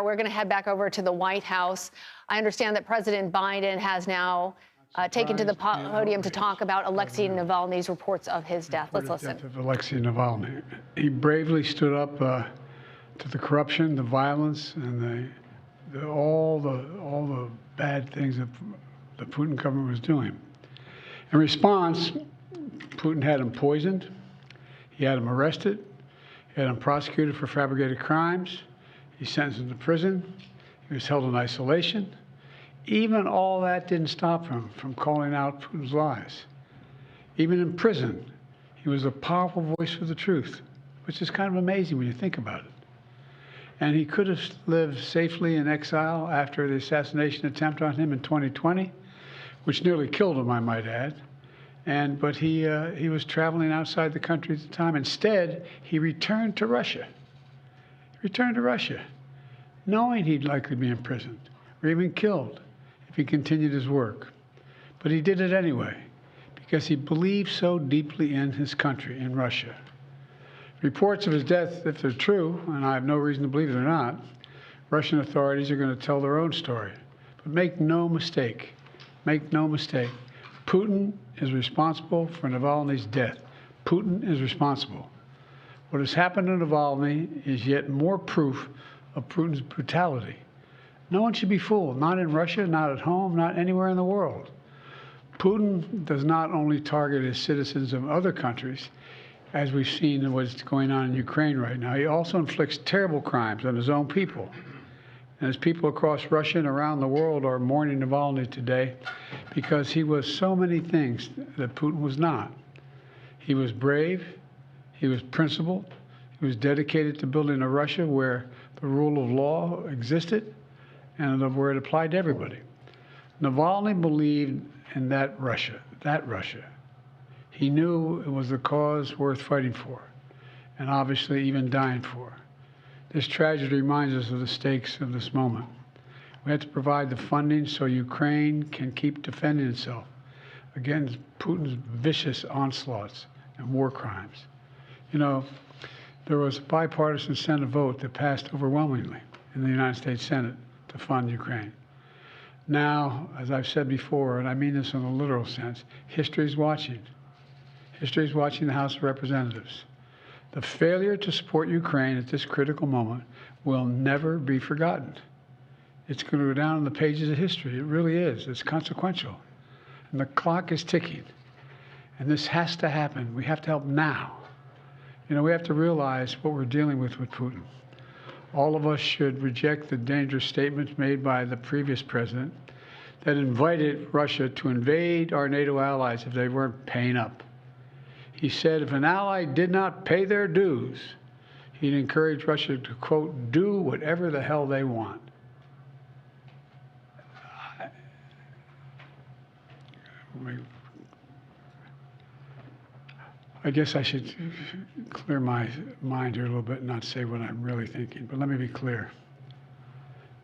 we're going to head back over to the White House. I understand that President Biden has now taken to the podium to talk about Alexey Navalny's reports of his death. Let's listen. Of Alexey Navalny. He bravely stood up to the corruption, the violence, and all the bad things that the Putin government was doing. In response, Putin had him poisoned. He had him arrested. He had him prosecuted for fabricated crimes. He sentenced him to prison. He was held in isolation. Even all that didn't stop him from calling out Putin's lies. Even in prison, he was a powerful voice for the truth, which is kind of amazing when you think about it. And he could have lived safely in exile after the assassination attempt on him in 2020, which nearly killed him, I might add. But he was traveling outside the country at the time. Instead, he returned to Russia. He returned to Russia, knowing he'd likely be imprisoned or even killed if he continued his work. But he did it anyway, because he believed so deeply in his country, in Russia. Reports of his death, if they're true, and I have no reason to believe they're not, Russian authorities are going to tell their own story. But make no mistake, Putin is responsible for Navalny's death. Putin is responsible. What has happened to Navalny is yet more proof of Putin's brutality. No one should be fooled, not in Russia, not at home, not anywhere in the world. Putin does not only target his citizens of other countries, as we've seen what's going on in Ukraine right now, he also inflicts terrible crimes on his own people. And as people across Russia and around the world are mourning Navalny today because he was so many things that Putin was not. He was brave, he was principled, he was dedicated to building a Russia where the rule of law existed and where it applied to everybody. Navalny believed in that Russia. He knew it was a cause worth fighting for, and obviously even dying for. This tragedy reminds us of the stakes of this moment. We have to provide the funding so Ukraine can keep defending itself against Putin's vicious onslaughts and war crimes. You know, there was a bipartisan Senate vote that passed overwhelmingly in the United States Senate to fund Ukraine. Now, as I've said before, and I mean this in a literal sense, history is watching. History is watching the House of Representatives. The failure to support Ukraine at this critical moment will never be forgotten. It's going to go down in the pages of history. It really is. It's consequential. And the clock is ticking. And this has to happen. We have to help now. You know, we have to realize what we're dealing with Putin. All of us should reject the dangerous statements made by the previous president that invited Russia to invade our NATO allies if they weren't paying up. He said if an ally did not pay their dues, he'd encourage Russia to, quote, do whatever the hell they want. I guess I should clear my mind here a little bit and not say what I'm really thinking, but let me be clear.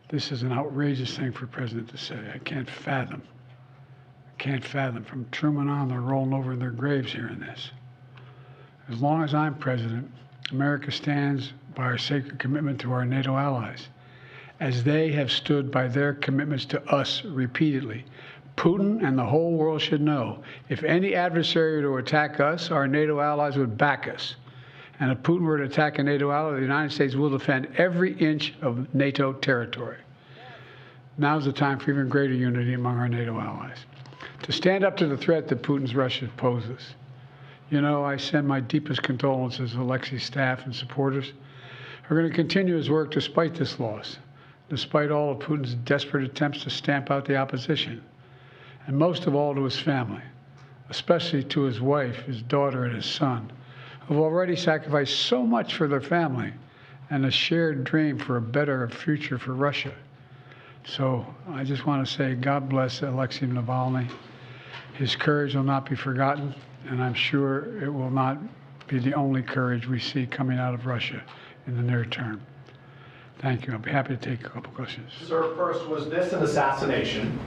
This is an outrageous thing for a president to say. I can't fathom. From Truman on, they're rolling over in their graves hearing this. As long as I'm president, America stands by our sacred commitment to our NATO allies, as they have stood by their commitments to us repeatedly. Putin and the whole world should know, if any adversary were to attack us, our NATO allies would back us. And if Putin were to attack a NATO ally, the United States will defend every inch of NATO territory. Now's the time for even greater unity among our NATO allies, to stand up to the threat that Putin's Russia poses. You know, I send my deepest condolences to Alexey's staff and supporters. We're going to continue his work despite this loss, despite all of Putin's desperate attempts to stamp out the opposition, and most of all to his family, especially to his wife, his daughter, and his son, who've already sacrificed so much for their family and a shared dream for a better future for Russia. So I just want to say God bless Alexey Navalny. His courage will not be forgotten, and I'm sure it will not be the only courage we see coming out of Russia in the near term. Thank you. I'll be happy to take a couple questions. Sir, first, was this an assassination?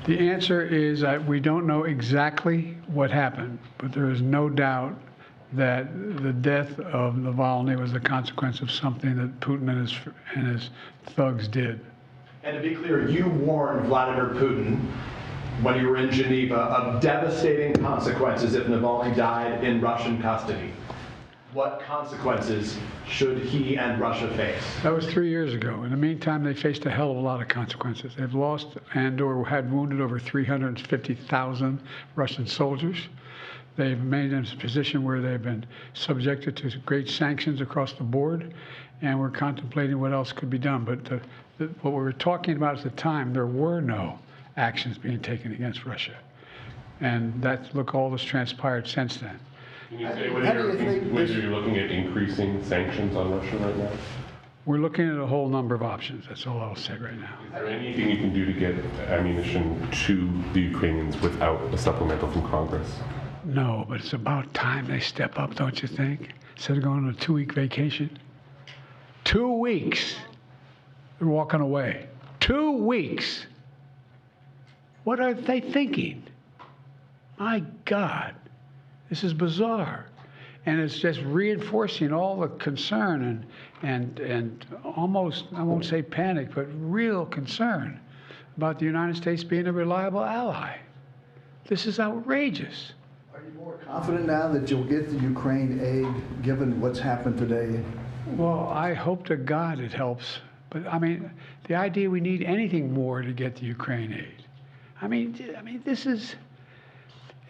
The answer is we don't know exactly what happened, but there is no doubt that the death of Navalny was the consequence of something that Putin and his thugs did. And to be clear, you warned Vladimir Putin when you were in Geneva of devastating consequences if Navalny died in Russian custody. What consequences should he and Russia face? That was 3 years ago. In the meantime, they faced a hell of a lot of consequences. They've lost and/or had wounded over 350,000 Russian soldiers. They've made them in a position where they've been subjected to great sanctions across the board, and we're contemplating what else could be done. But what we were talking about at the time, there were no actions being taken against Russia. And look, all that's transpired since then. Can you say whether you're looking at increasing sanctions on Russia right now? We're looking at a whole number of options. That's all I'll say right now. Is there anything you can do to get ammunition to the Ukrainians without a supplemental from Congress? No, but it's about time they step up, don't you think? Instead of going on a 2-week vacation. 2 weeks. They're walking away. 2 weeks. What are they thinking? My God. This is bizarre, and it's just reinforcing all the concern and almost, I won't say panic, but real concern about the United States being a reliable ally. This is outrageous. Are you more confident now that you'll get the Ukraine aid, given what's happened today? Well, I hope to God it helps, but I mean, the idea we need anything more to get the Ukraine aid. I mean, this is.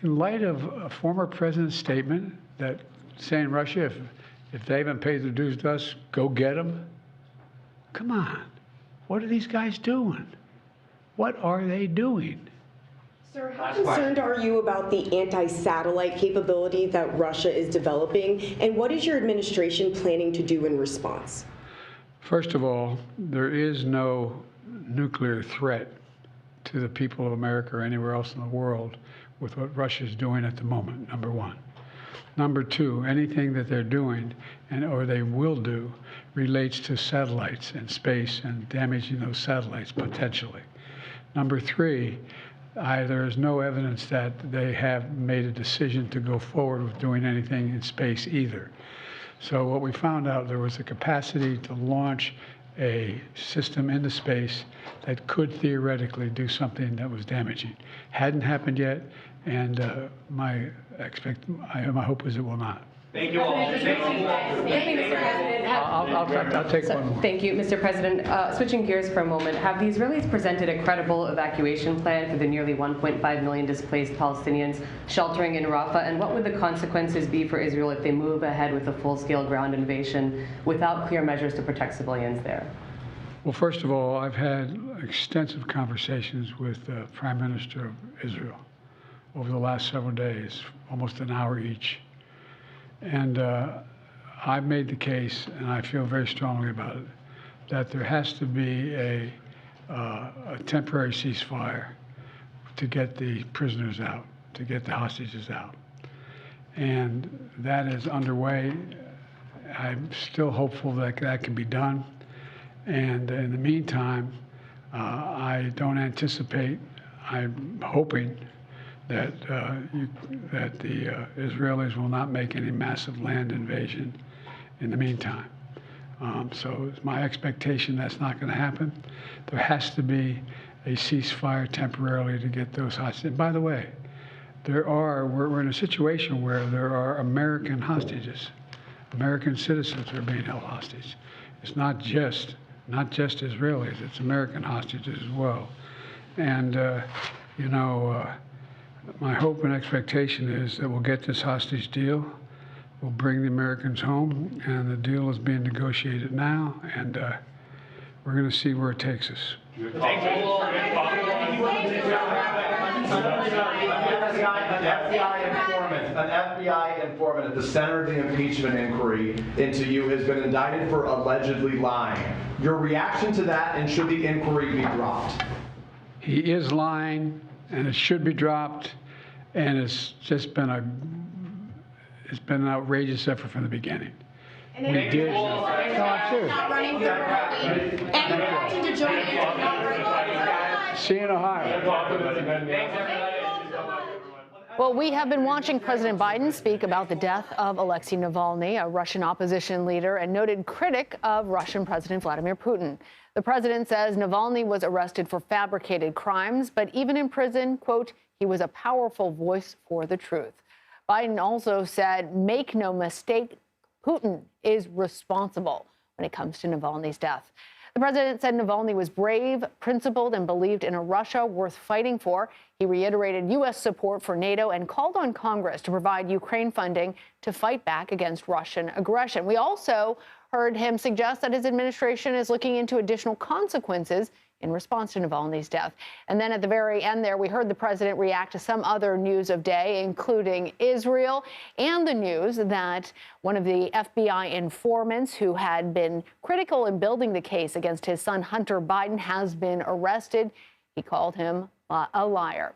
In light of a former president's statement that saying Russia, if they haven't paid their dues to us, go get them. Come on. What are these guys doing? What are they doing? Sir, how concerned are you about the anti-satellite capability that Russia is developing, and what is your administration planning to do in response? First of all, there is no nuclear threat to the people of America or anywhere else in the world with what Russia is doing at the moment, number one. Number two, anything that they're doing or they will do relates to satellites and space and damaging those satellites potentially. Number three, there is no evidence that they have made a decision to go forward with doing anything in space either. So what we found out, there was a capacity to launch a system into space that could theoretically do something that was damaging. Hadn't happened yet, and my hope is it will not. Thank you all. I'll take one more. Thank you, Mr. President. Switching gears for a moment, have the Israelis presented a credible evacuation plan for the nearly 1.5 million displaced Palestinians sheltering in Rafah? And what would the consequences be for Israel if they move ahead with a full-scale ground invasion without clear measures to protect civilians there? Well, first of all, I've had extensive conversations with the Prime Minister of Israel over the last several days, almost an hour each. And I've made the case, and I feel very strongly about it, that there has to be a temporary ceasefire to get the prisoners out, to get the hostages out. And that is underway. I'm still hopeful that that can be done. And in the meantime, I don't anticipate, I'm hoping that the Israelis will not make any massive land invasion in the meantime. So it's my expectation that's not going to happen. There has to be a ceasefire temporarily to get those hostages. And by the way, we're in a situation where there are American hostages. American citizens are being held hostage. It's not just Israelis, it's American hostages as well. And, my hope and expectation is that we'll get this hostage deal, we'll bring the Americans home, and the deal is being negotiated now, and we're going to see where it takes us. An FBI informant at the center of the impeachment inquiry into you has been indicted for allegedly lying. Your reaction to that, and should the inquiry be dropped? He is lying, and it should be dropped, and it's just been an outrageous effort from the beginning. And then We did. No, I'm serious. not running thoroughly, and wanting to join in. See you in Ohio. Well, we have been watching President Biden speak about the death of Alexey Navalny, a Russian opposition leader and noted critic of Russian President Vladimir Putin. The president says Navalny was arrested for fabricated crimes, but even in prison, quote, he was a powerful voice for the truth. Biden also said, make no mistake, Putin is responsible when it comes to Navalny's death. The president said Navalny was brave, principled, and believed in a Russia worth fighting for. He reiterated U.S. support for NATO and called on Congress to provide Ukraine funding to fight back against Russian aggression. We also heard him suggest that his administration is looking into additional consequences in response to Navalny's death. And then at the very end there, we heard the president react to some other news of day, including Israel and the news that one of the FBI informants who had been critical in building the case against his son Hunter Biden has been arrested. He called him a liar.